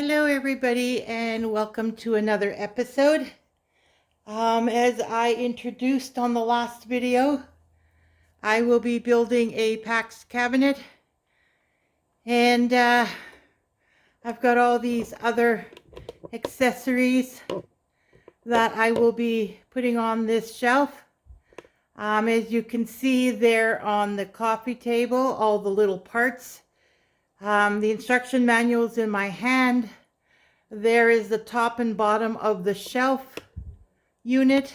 Hello, everybody, and welcome to another episode. As I introduced on the last video, I will be building a Pax cabinet, and I've got all these other accessories that I will be putting on this shelf. As you can see there on the coffee table, all the little parts. The instruction manual's in my hand. There is the top and bottom of the shelf unit.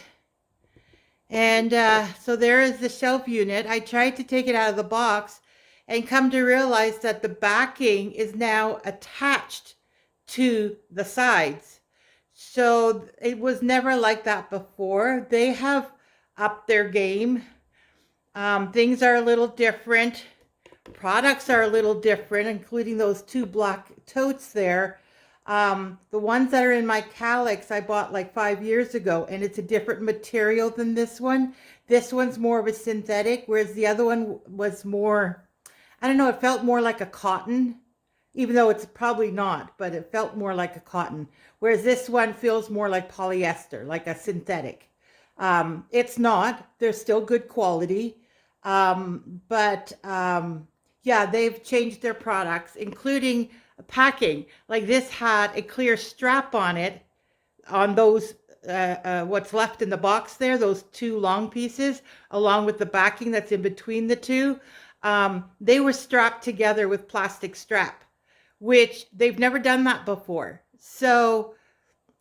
And so there is the shelf unit. I tried to take it out of the box and come to realize that the backing is now attached to the sides. So it was never like that before. They have upped their game. Things are a little different. Products are a little different, including those two black totes there. The ones that are in my Calyx I bought like 5 years ago, and it's a different material than this one. This one's more of a synthetic, whereas the other one was more, I don't know, it felt more like a cotton, even though it's probably not, but it felt more like a cotton. Whereas this one feels more like polyester, like a synthetic. It's not, they're still good quality. Yeah, they've changed their products, including packing. Like this had a clear strap on it, on those, what's left in the box there, those two long pieces, along with the backing that's in between the two. They were strapped together with plastic strap, which they've never done that before. So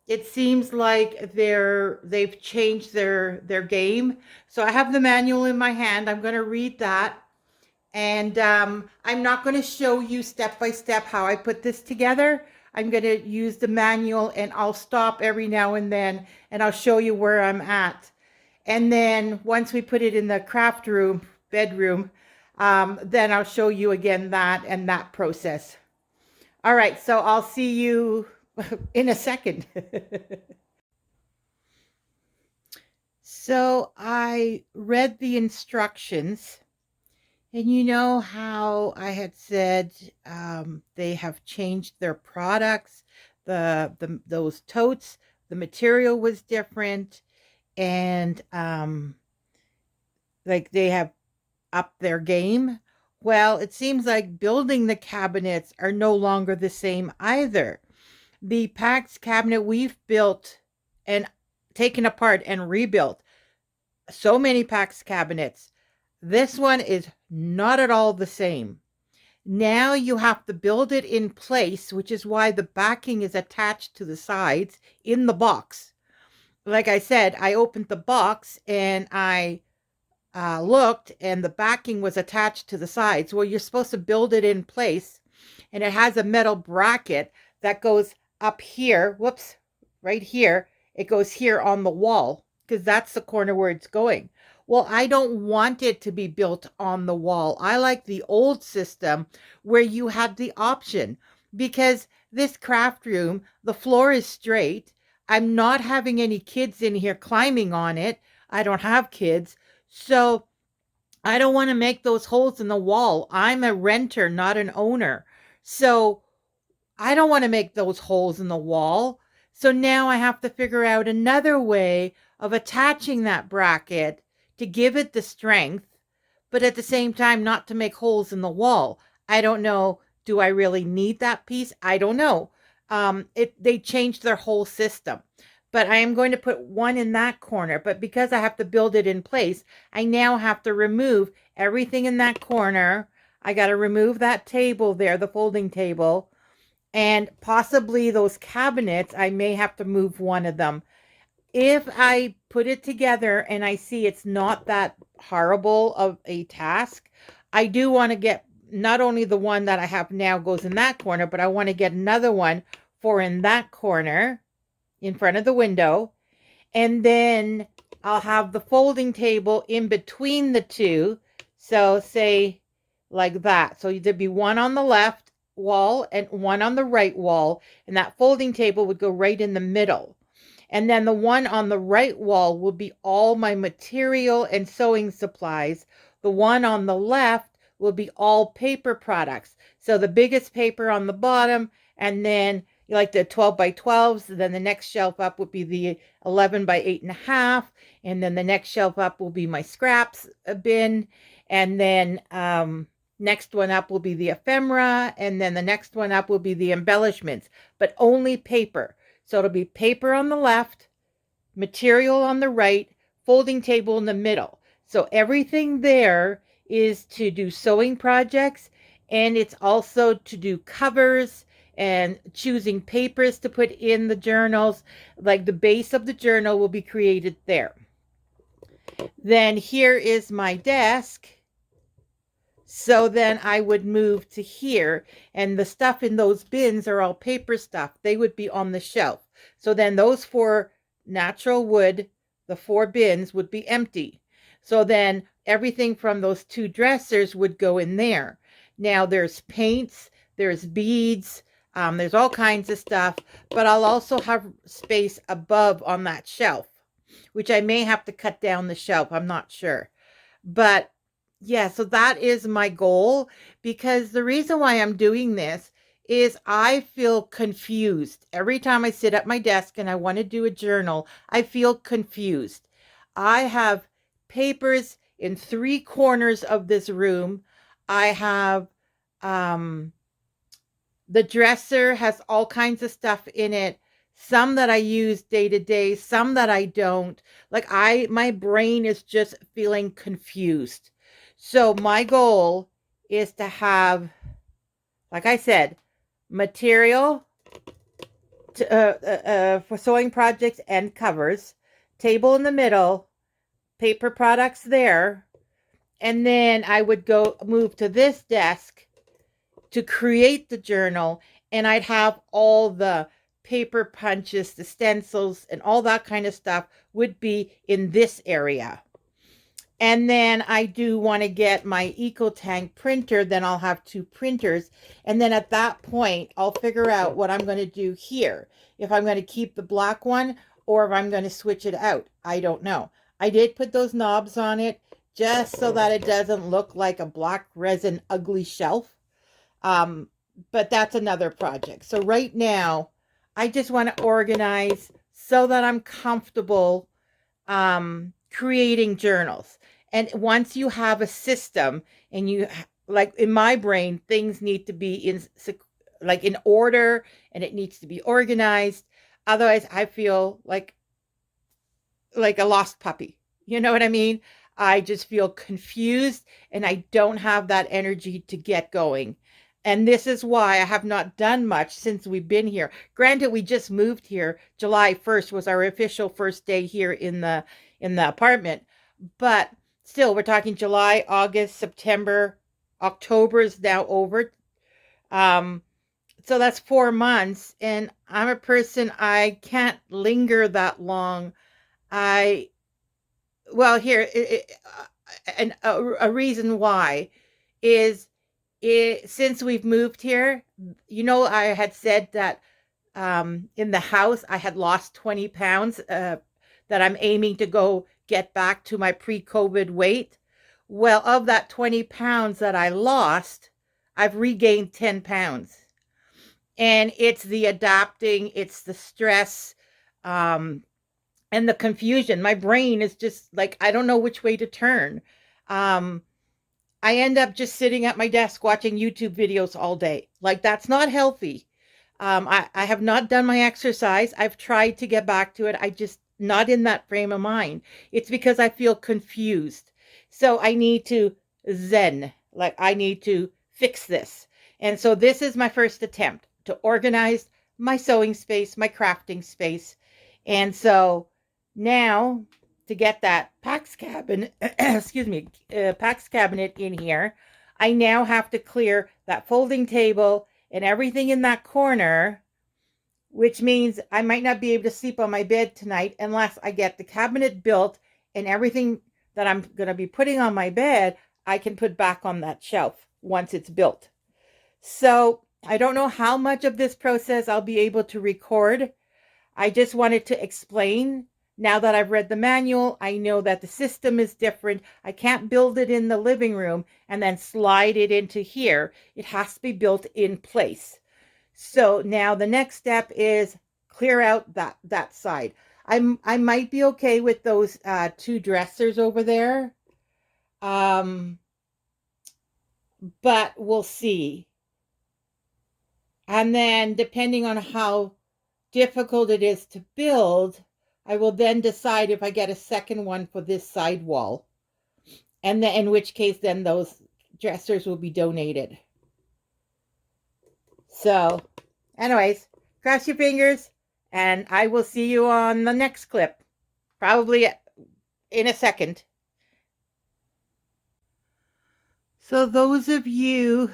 it seems like they've changed their game. So I have the manual in my hand. I'm going to read that. And I'm not going to show you step by step how I put this together. I'm going to use the manual, and I'll stop every now and then and I'll show you where I'm at. And then once we put it in the craft room, bedroom, then I'll show you again that and that process. All right, so I'll see you in a second. So I read the instructions. And you know how I had said they have changed their products, those totes, the material was different, and like they have upped their game. Well, it seems like building the cabinets are no longer the same either. The Pax cabinet we've built and taken apart and rebuilt so many Pax cabinets. This one is not at all the same. Now you have to build it in place, which is why the backing is attached to the sides in the box. Like I said, I opened the box and I looked, and the backing was attached to the sides. Well, you're supposed to build it in place, and it has a metal bracket that goes up here. Whoops, right here. It goes here on the wall because that's the corner where it's going. Well, I don't want it to be built on the wall. I like the old system where you had the option, because this craft room, the floor is straight. I'm not having any kids in here climbing on it. I don't have kids. So I don't want to make those holes in the wall. I'm a renter, not an owner. So I don't want to make those holes in the wall. So now I have to figure out another way of attaching that bracket to give it the strength, but at the same time not to make holes in the wall. I don't know. Do I really need that piece? I don't know. They changed their whole system. But I am going to put one in that corner. But because I have to build it in place, I now have to remove everything in that corner. I got to remove that table there, the folding table. And possibly those cabinets, I may have to move one of them. If I put it together and I see it's not that horrible of a task, I do want to get not only the one that I have now goes in that corner, but I want to get another one for in that corner in front of the window. And then I'll have the folding table in between the two. So say like that. So there'd be one on the left wall and one on the right wall. And that folding table would go right in the middle. And then the one on the right wall will be all my material and sewing supplies. The one on the left will be all paper products. So the biggest paper on the bottom, and then like the 12 by 12s. Then the next shelf up would be the 11 by 8.5. And then the next shelf up will be my scraps bin. And then next one up will be the ephemera. And then the next one up will be the embellishments, but only paper. So it'll be paper on the left, material on the right, folding table in the middle. So everything there is to do sewing projects, and it's also to do covers and choosing papers to put in the journals. Like the base of the journal will be created there. Then here is my desk. So then I would move to here, and the stuff in those bins are all paper stuff. They would be on the shelf. So then those 4 natural wood, the 4 bins would be empty. So then everything from those 2 dressers would go in there. Now there's paints, there's beads, there's all kinds of stuff, but I'll also have space above on that shelf, which I may have to cut down the shelf. I'm not sure. But yeah, so that is my goal, because the reason why I'm doing this is I feel confused. Every time I sit at my desk and I want to do a journal, I feel confused. I have papers in 3 corners of this room. I have the dresser has all kinds of stuff in it. Some that I use day to day, some that I don't. Like my brain is just feeling confused. So my goal is to have, like I said, material for sewing projects and covers, table in the middle, paper products there, and then I would go move to this desk to create the journal, and I'd have all the paper punches, the stencils, and all that kind of stuff would be in this area. And then I do want to get my EcoTank printer. Then I'll have 2 printers. And then at that point, I'll figure out what I'm going to do here. If I'm going to keep the black one or if I'm going to switch it out. I don't know. I did put those knobs on it just so that it doesn't look like a black resin ugly shelf. But that's another project. So right now, I just want to organize so that I'm comfortable creating journals. And once you have a system, and you, like in my brain, things need to be in order, and it needs to be organized. Otherwise, I feel like a lost puppy. You know what I mean? I just feel confused, and I don't have that energy to get going. And this is why I have not done much since we've been here. Granted, we just moved here. July 1st was our official first day here in the apartment. But still, we're talking July, August, September, October is now over. So that's 4 months. And I'm a person, I can't linger that long. Well, here, and a reason why is since we've moved here, I had said that in the house I had lost 20 pounds, that I'm aiming to go get back to my pre-COVID weight. Well, of that 20 pounds that I lost, I've regained 10 pounds. And it's the adapting, it's the stress, and the confusion. My brain is just like, I don't know which way to turn. I end up just sitting at my desk watching YouTube videos all day. Like, that's not healthy. I have not done my exercise. I've tried to get back to it. I just not in that frame of mind. It's because I feel confused. So I need to zen. Like, I need to fix this. And so this is my first attempt to organize my sewing space, my crafting space. And so now, to get that Pax cabinet, Pax cabinet in here, I now have to clear that folding table and everything in that corner, which means I might not be able to sleep on my bed tonight unless I get the cabinet built, and everything that I'm going to be putting on my bed, I can put back on that shelf once it's built. So I don't know how much of this process I'll be able to record. I just wanted to explain. Now that I've read the manual, I know that the system is different. I can't build it in the living room and then slide it into here. It has to be built in place. So now the next step is clear out that side. I might be okay with those two dressers over there. Um, but we'll see. And then depending on how difficult it is to build, I will then decide if I get a second one for this side wall. And then, in which case then those dressers will be donated. So, anyways, cross your fingers and I will see you on the next clip. Probably in a second. So those of you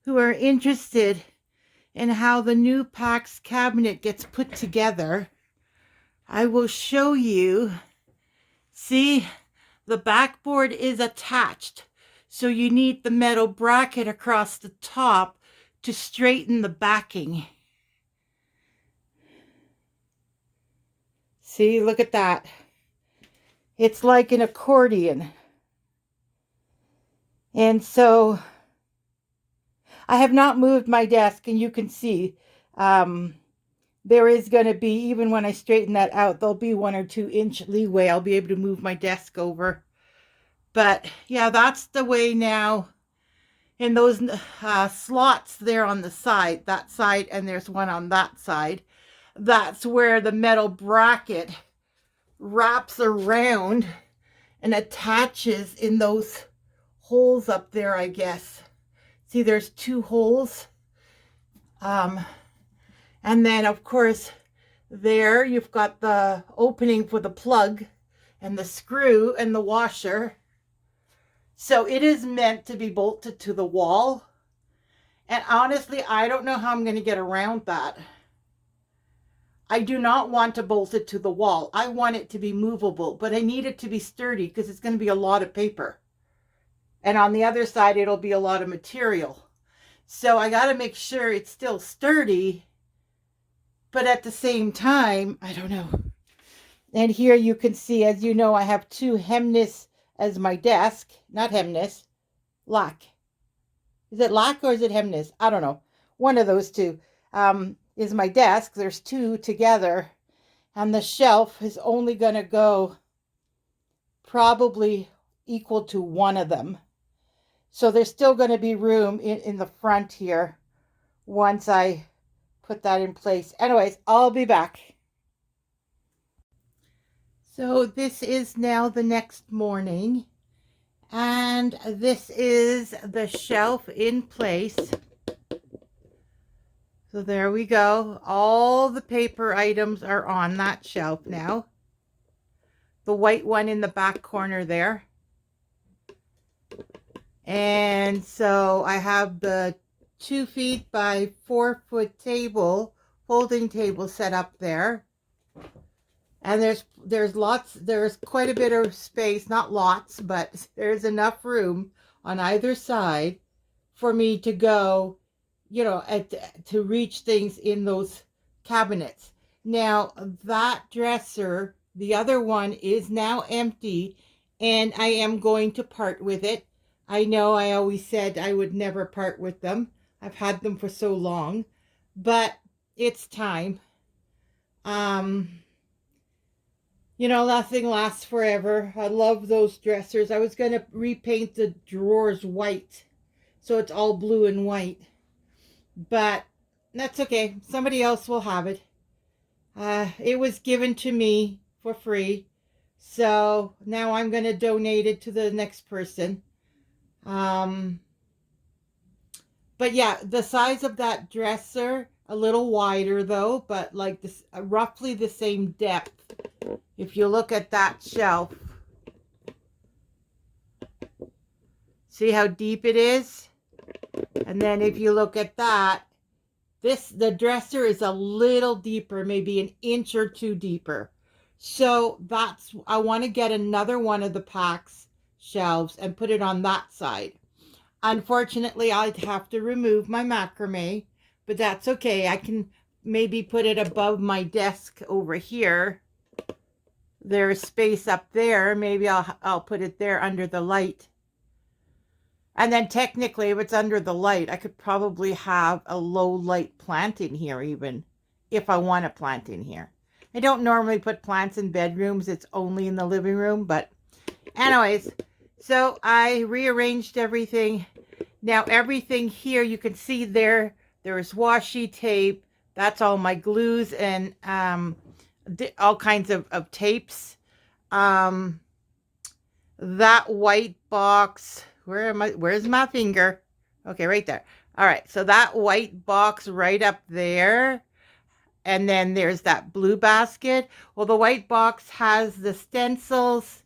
who are interested in how the new Pax cabinet gets put together, I will show you. See, the backboard is attached, so you need the metal bracket across the top to straighten the backing. See, look at that. It's like an accordion. And so I have not moved my desk, and you can see there is going to be, even when I straighten that out, there'll be 1 or 2 inch leeway. I'll be able to move my desk over. But yeah, that's the way now. And those slots there on the side, that side, and there's one on that side. That's where the metal bracket wraps around and attaches in those holes up there, I guess. See, there's 2 holes. And then, of course, there you've got the opening for the plug and the screw and the washer. So it is meant to be bolted to the wall. And honestly, I don't know how I'm going to get around that. I do not want to bolt it to the wall. I want it to be movable, but I need it to be sturdy because it's going to be a lot of paper. And on the other side, it'll be a lot of material. So I got to make sure it's still sturdy, but at the same time, I don't know. And here you can see, as you know, I have 2 hemness as my desk. Not hemness, lac. Is it lac or is it hemness? I don't know. One of those 2 is my desk. There's 2 together. And the shelf is only going to go probably equal to 1 of them. So there's still going to be room in the front here once I put that in place. Anyways, I'll be back. So this is now the next morning, and this is the shelf in place. So there we go. All the paper items are on that shelf now. The white one in the back corner there. And so I have the 2 feet by 4 foot table, folding table set up there. And there's quite a bit of space, not lots, but there's enough room on either side for me to go, to reach things in those cabinets. Now, that dresser, the other one, is now empty, and I am going to part with it. I know I always said I would never part with them. I've had them for so long, but it's time. Nothing lasts forever. I love those dressers. I was going to repaint the drawers white, so it's all blue and white. But that's okay. Somebody else will have it. It was given to me for free, so now I'm going to donate it to the next person. But yeah, the size of that dresser, a little wider though, but like this, roughly the same depth. If you look at that shelf, see how deep it is? And then if you look at that, the dresser is a little deeper, maybe an inch or 2 deeper. So I want to get another one of the Pax shelves and put it on that side. Unfortunately, I'd have to remove my macrame, but that's okay. I can maybe put it above my desk over here. There's space up there. Maybe I'll put it there under the light. And then technically, if it's under the light, I could probably have a low light plant in here, even if I want a plant in here. I don't normally put plants in bedrooms, it's only in the living room. But, anyways, so I rearranged everything. Now, everything here, you can see there's washi tape. That's all my glues and all kinds of tapes. Um, that white box, where's my finger? Okay, right there. All right, so that white box right up there, and then there's that blue basket. Well, the white box has the stencils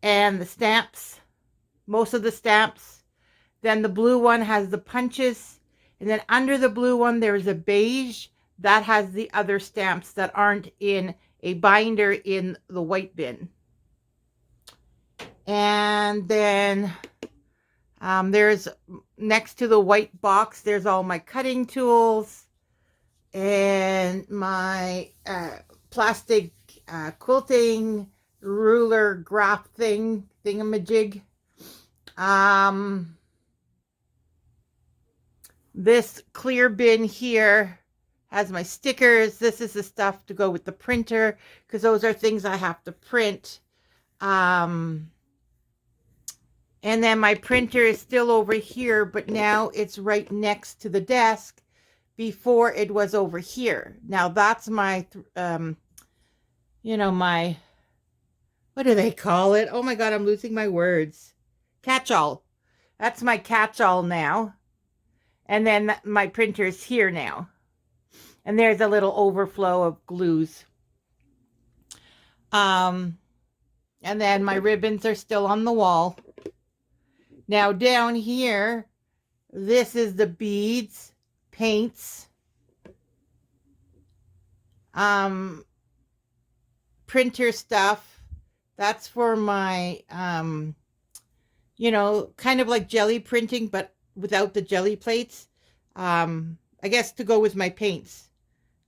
and the stamps, most of the stamps. Then the blue one has the punches, and then under the blue one there's a beige that has the other stamps that aren't in a binder in the white bin. And then there's, next to the white box, there's all my cutting tools and my plastic quilting ruler graph thingamajig. This clear bin here has my stickers. This is the stuff to go with the printer, because those are things I have to print. And then my printer is still over here, but now it's right next to the desk. Before it was over here. Now that's my, my, what do they call it? Oh my God, I'm losing my words. Catch-all. That's my catch-all now. And then my printer's here now. And there's a little overflow of glues. And then my ribbons are still on the wall. Now down here, this is the beads, paints, printer stuff. That's for my, kind of like jelly printing, but without the jelly plates. I guess to go with my paints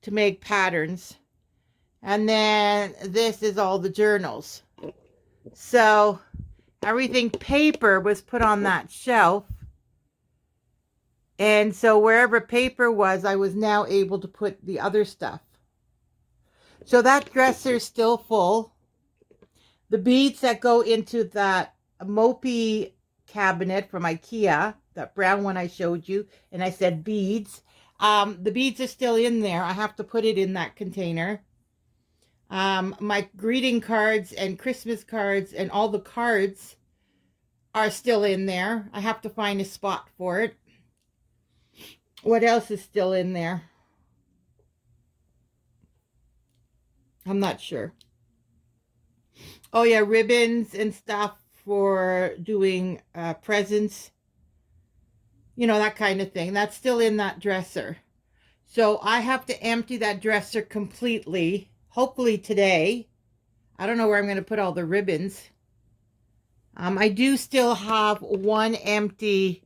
to make patterns. And then this is all the journals. So everything paper was put on that shelf. And so wherever paper was, I was now able to put the other stuff. So that dresser's still full. The beads that go into that Mopey cabinet from Ikea, that brown one I showed you, and I said beads. The beads are still in there. I have to put it in that container. My greeting cards and Christmas cards and all the cards are still in there. I have to find a spot for it. What else is still in there? I'm not sure. Oh yeah, ribbons and stuff for doing presents. That kind of thing. That's still in that dresser. So I have to empty that dresser completely, hopefully today. I don't know where I'm going to put all the ribbons. I do still have one empty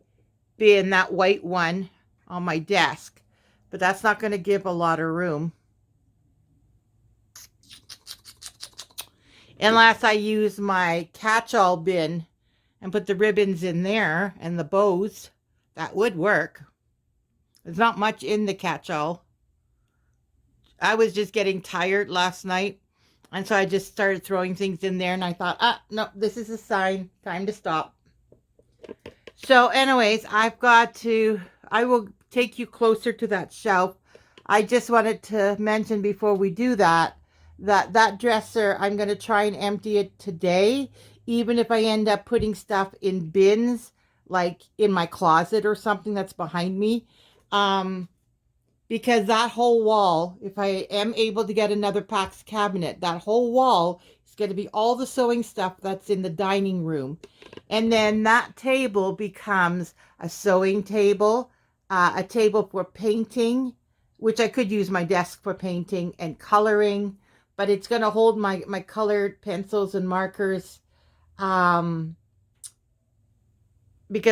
bin, that white one, on my desk, but that's not going to give a lot of room. Unless I use my catch-all bin and put the ribbons in there and the bows, that would work. There's not much in the catch-all. I was just getting tired last night, and so I just started throwing things in there, and I thought, no, this is a sign, time to stop. So anyways, I will take you closer to that shelf. I just wanted to mention before we do that dresser, I'm going to try and empty it today, even if I end up putting stuff in bins, like in my closet or something that's behind me. Because that whole wall, if I am able to get another Pax cabinet, that whole wall is going to be all the sewing stuff that's in the dining room. And then that table becomes a sewing table, a table for painting, which I could use my desk for painting and coloring, but it's going to hold my colored pencils and markers, because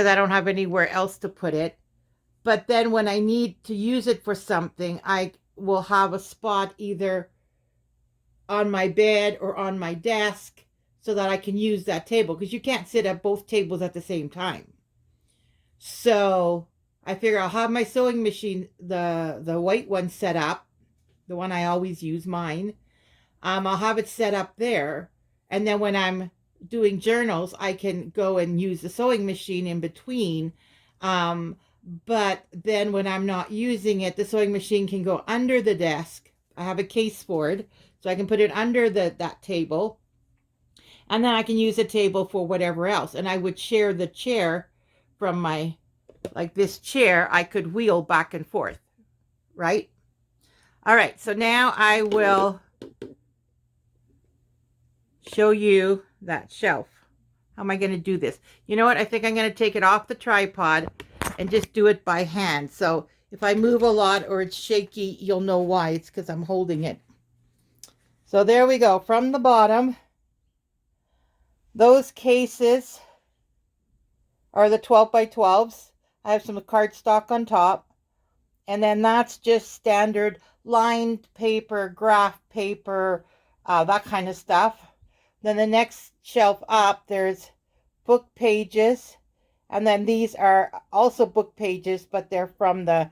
I don't have anywhere else to put it. But then when I need to use it for something, I will have a spot either on my bed or on my desk so that I can use that table, because you can't sit at both tables at the same time. So I figure I'll have my sewing machine, the white one set up, the one I always use, mine. I'll have it set up there, and then when I'm doing journals, I can go and use the sewing machine in between. Um, but then when I'm not using it, the sewing machine can go under the desk. I have a case for it, so I can put it under that table, and then I can use the table for whatever else. And I would share the chair from my, like this chair, I could wheel back and forth, right? All right, so now I will show you that shelf. How am I going to do this? You know what? I think I'm going to take it off the tripod and just do it by hand. So if I move a lot or it's shaky, you'll know why. It's because I'm holding it. So there we go. From the bottom, those cases are the 12 by 12s. I have some cardstock on top. And then that's just standard lined paper, graph paper, that kind of stuff. Then the next shelf up, there's book pages. And then these are also book pages, but they're from the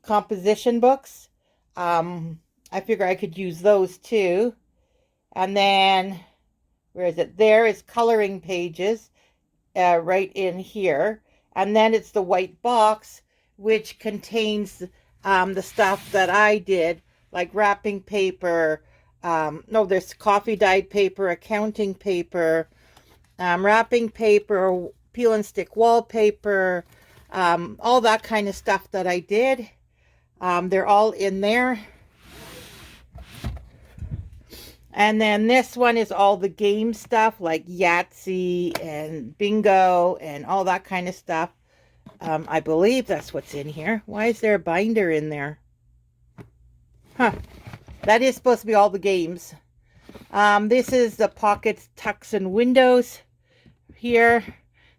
composition books. I figure I could use those too. And then, where is it? There is coloring pages right in here. And then it's the white box, which contains the stuff that I did, like wrapping paper. No, there's coffee dyed paper, accounting paper, wrapping paper, peel and stick wallpaper, all that kind of stuff that I did. They're all in there. And then this one is all the game stuff like Yahtzee and bingo and all that kind of stuff. I believe that's what's in here. Why is there a binder in there? Huh. That is supposed to be all the games. This is the pockets, tucks, and windows here.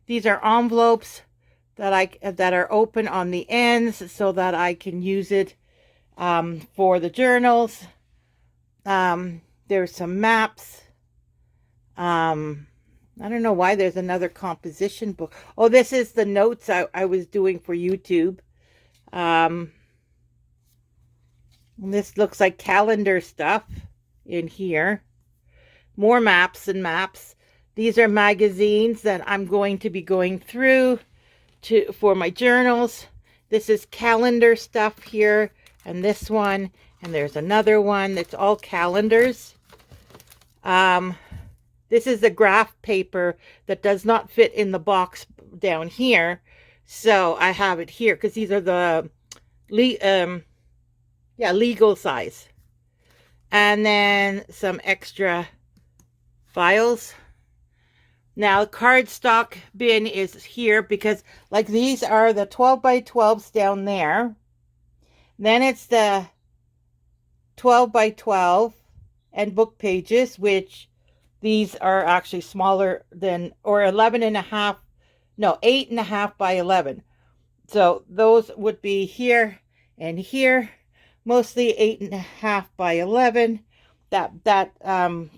These are envelopes that are open on the ends so that I can use it for the journals. There's some maps. I don't know why there's another composition book. Oh, this is the notes I was doing for YouTube. This looks like calendar stuff in here. More maps and maps. These are magazines that I'm going to be going through for my journals. This is calendar stuff here, and this one, and there's another one that's all calendars. This is the graph paper that does not fit in the box down here. So I have it here because these are the legal size. And then some extra files. Now cardstock bin is here because like these are the 12 by 12s down there. Then it's the 12 by 12 and book pages, which these are actually smaller than, or 11.5, no, 8.5 by 11. So those would be here and here, mostly 8.5 by 11. That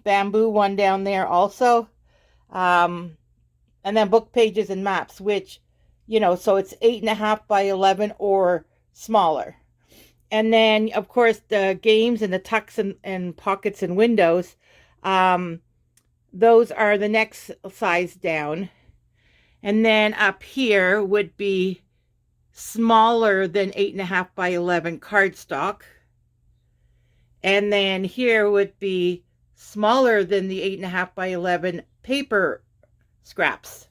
bamboo one down there also. And then book pages and maps, which, so it's 8.5 by 11 or smaller. And then, of course, the games and the tucks and pockets and windows, those are the next size down. And then up here would be smaller than 8.5 by 11 cardstock. And then here would be smaller than the 8.5 by 11 paper scraps.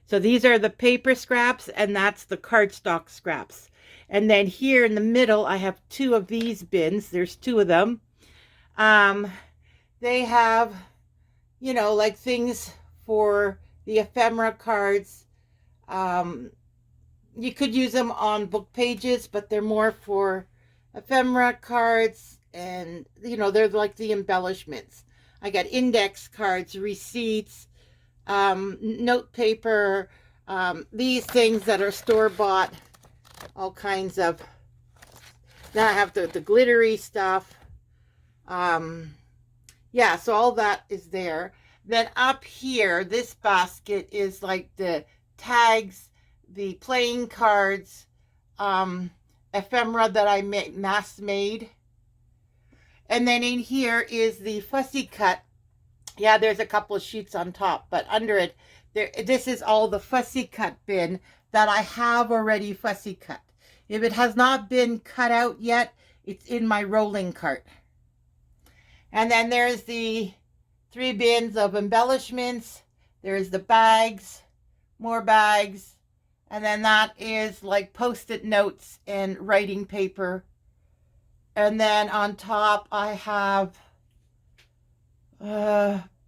So these are the paper scraps, and that's the cardstock scraps. And then here in the middle, I have two of these bins. There's two of them. They have, like things for the ephemera cards. You could use them on book pages, but they're more for ephemera cards, and, they're like the embellishments. I got index cards, receipts, note paper, these things that are store-bought, all kinds of. Then I have the glittery stuff. Yeah, so all that is there. Then up here, this basket is like the tags the playing cards ephemera that I mass made. And then in here is the fussy cut. Yeah, there's a couple of sheets on top, but under it, this is all the fussy cut bin that I have already fussy cut. If it has not been cut out yet, it's in my rolling cart. And then there's the 3 bins of embellishments. There's the bags, more bags, and then that is like post-it notes and writing paper. And then on top I have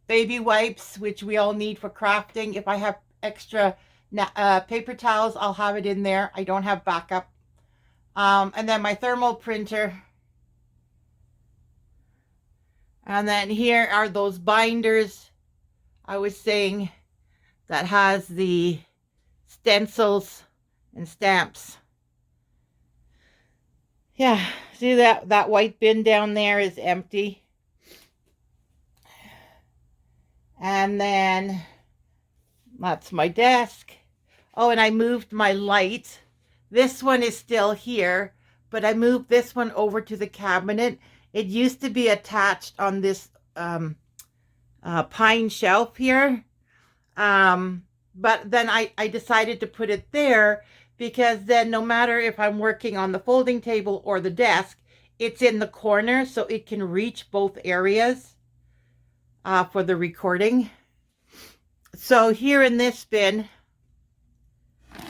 baby wipes, which we all need for crafting. If I have extra paper towels, I'll have it in there. I don't have backup. And then my thermal printer. And then here are those binders I was saying that has the stencils and stamps. Yeah, see that white bin down there is empty. And then that's my desk. Oh, and I moved my light. This one is still here, but I moved this one over to the cabinet. It used to be attached on this pine shelf here. But then I decided to put it there because then no matter if I'm working on the folding table or the desk, it's in the corner so it can reach both areas for the recording. So here in this bin,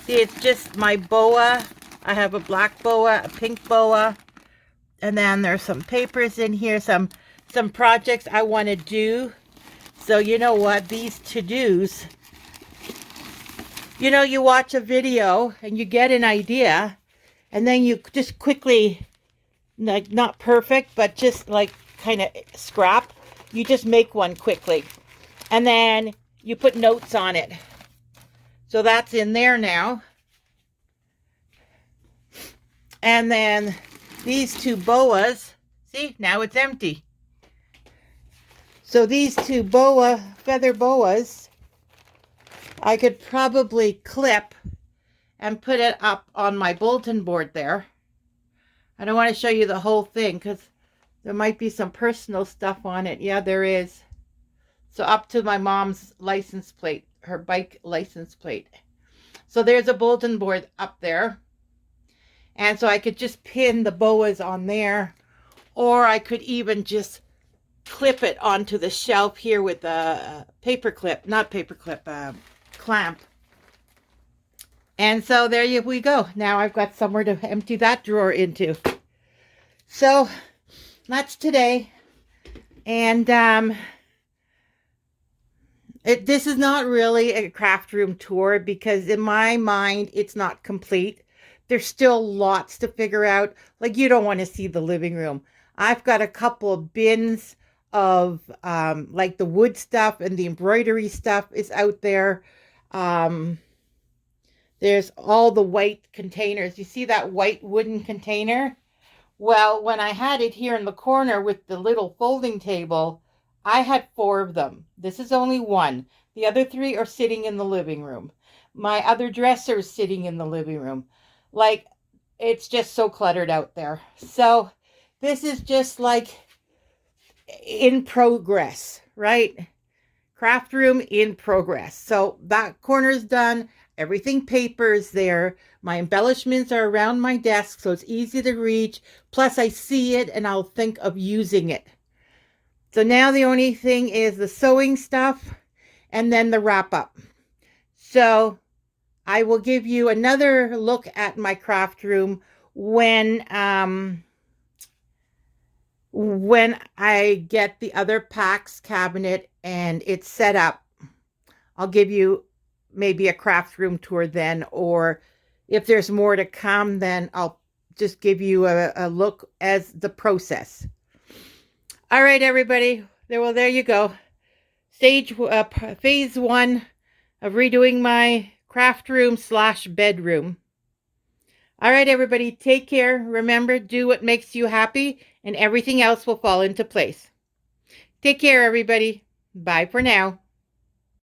see, it's just my boa. I have a black boa, a pink boa, and then there's some papers in here, some projects I want to do. So you know what, these to-dos, you know, you watch a video and you get an idea and then you just quickly, like, not perfect, but just like kind of scrap, you just make one quickly and then you put notes on it. So that's in there now. And then these 2 boas, see, now it's empty. So these 2 feather boas, I could probably clip and put it up on my bulletin board there. I don't want to show you the whole thing because there might be some personal stuff on it. Yeah, there is. So up to my mom's license plate, her bike license plate. So there's a bulletin board up there. And so I could just pin the boas on there, or I could even just clip it onto the shelf here with a clamp. And so there we go. Now I've got somewhere to empty that drawer into. So that's today. And this is not really a craft room tour because in my mind, it's not complete. There's still lots to figure out. Like, you don't want to see the living room. I've got a couple of bins of like the wood stuff and the embroidery stuff is out there. There's all the white containers. You see that white wooden container? Well, when I had it here in the corner with the little folding table, I had 4 of them. This is only 1. The other 3 are sitting in the living room. My other dresser is sitting in the living room. Like, it's just so cluttered out there. So this is just like in progress, right? Craft room in progress. So that corner's done. Everything paper is there. My embellishments are around my desk, so it's easy to reach. Plus I see it and I'll think of using it. So now the only thing is the sewing stuff and then the wrap up. So I will give you another look at my craft room when I get the other Pax cabinet and it's set up. I'll give you maybe a craft room tour then, or if there's more to come, then I'll just give you a look as the process. All right, everybody. Well, there you go. Phase 1 of redoing my craft room / bedroom. All right, everybody, take care. Remember, do what makes you happy and everything else will fall into place. Take care, everybody. Bye for now.